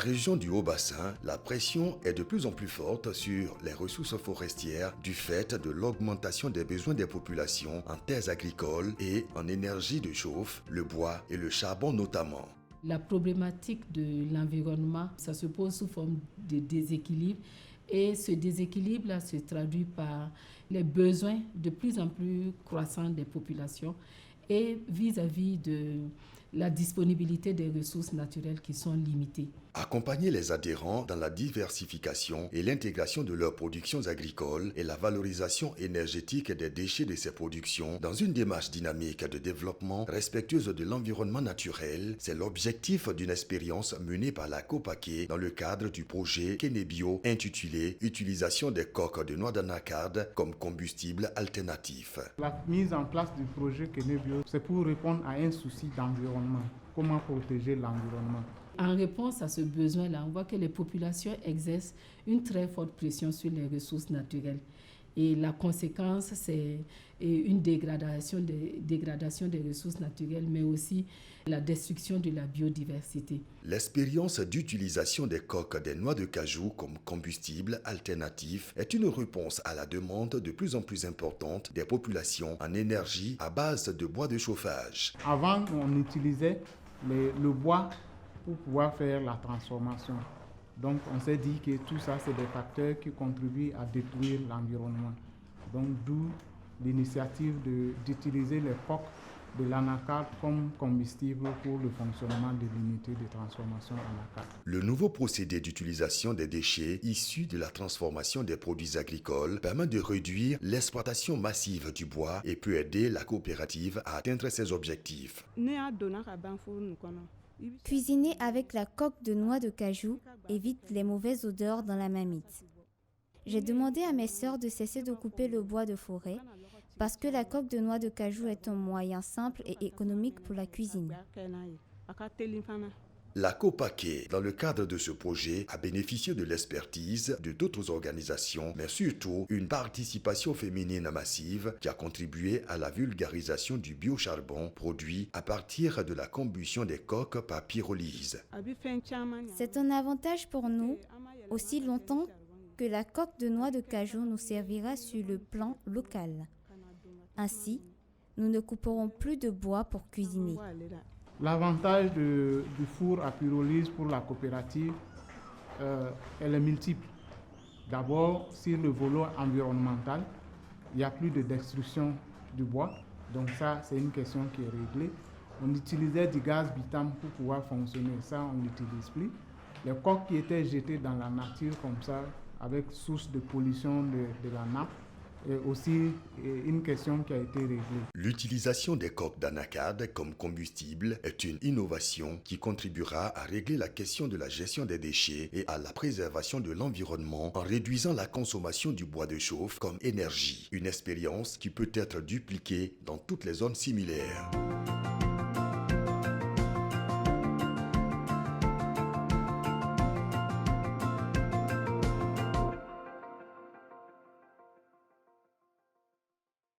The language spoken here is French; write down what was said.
région du Haut-Bassin, la pression est de plus en plus forte sur les ressources forestières du fait de l'augmentation des besoins des populations en terres agricoles et en énergie de chauffe, le bois et le charbon notamment. La problématique de l'environnement, ça se pose sous forme de déséquilibre. Et ce déséquilibre-là se traduit par les besoins de plus en plus croissants des populations et vis-à-vis de la disponibilité des ressources naturelles qui sont limitées. Accompagner les adhérents dans la diversification et l'intégration de leurs productions agricoles et la valorisation énergétique des déchets de ces productions dans une démarche dynamique de développement respectueuse de l'environnement naturel, c'est l'objectif d'une expérience menée par la COPACE dans le cadre du projet Kenebio intitulé « Utilisation des coques de noix d'anacarde comme combustible alternatif ». La mise en place du projet Kenebio, c'est pour répondre à un souci d'environnement. Comment protéger l'environnement? En réponse à ce besoin-là, on voit que les populations exercent une très forte pression sur les ressources naturelles. Et la conséquence, c'est une dégradation des ressources naturelles, mais aussi la destruction de la biodiversité. L'expérience d'utilisation des coques des noix de cajou comme combustible alternatif est une réponse à la demande de plus en plus importante des populations en énergie à base de bois de chauffage. Avant, on utilisait le bois pour pouvoir faire la transformation. Donc on s'est dit que tout ça, c'est des facteurs qui contribuent à détruire l'environnement. Donc d'où l'initiative d'utiliser les coques de l'anacarde comme combustible pour le fonctionnement de l'unité de transformation anacarde. Le nouveau procédé d'utilisation des déchets issus de la transformation des produits agricoles permet de réduire l'exploitation massive du bois et peut aider la coopérative à atteindre ses objectifs. Cuisiner avec la coque de noix de cajou évite les mauvaises odeurs dans la marmite. J'ai demandé à mes sœurs de cesser de couper le bois de forêt parce que la coque de noix de cajou est un moyen simple et économique pour la cuisine. La COPACE, dans le cadre de ce projet, a bénéficié de l'expertise de d'autres organisations, mais surtout une participation féminine massive qui a contribué à la vulgarisation du biocharbon produit à partir de la combustion des coques par pyrolyse. C'est un avantage pour nous, aussi longtemps que la coque de noix de cajou nous servira sur le plan local. Ainsi, nous ne couperons plus de bois pour cuisiner. L'avantage du four à pyrolyse pour la coopérative, elle est multiple. D'abord, sur le volet environnemental, il n'y a plus de destruction du bois. Donc ça, c'est une question qui est réglée. On utilisait du gaz butane pour pouvoir fonctionner. Ça, on n'utilise plus. Les coques qui étaient jetées dans la nature comme ça, avec source de pollution de la nappe, et aussi une question qui a été réglée. L'utilisation des coques d'anacarde comme combustible est une innovation qui contribuera à régler la question de la gestion des déchets et à la préservation de l'environnement en réduisant la consommation du bois de chauffe comme énergie. Une expérience qui peut être dupliquée dans toutes les zones similaires.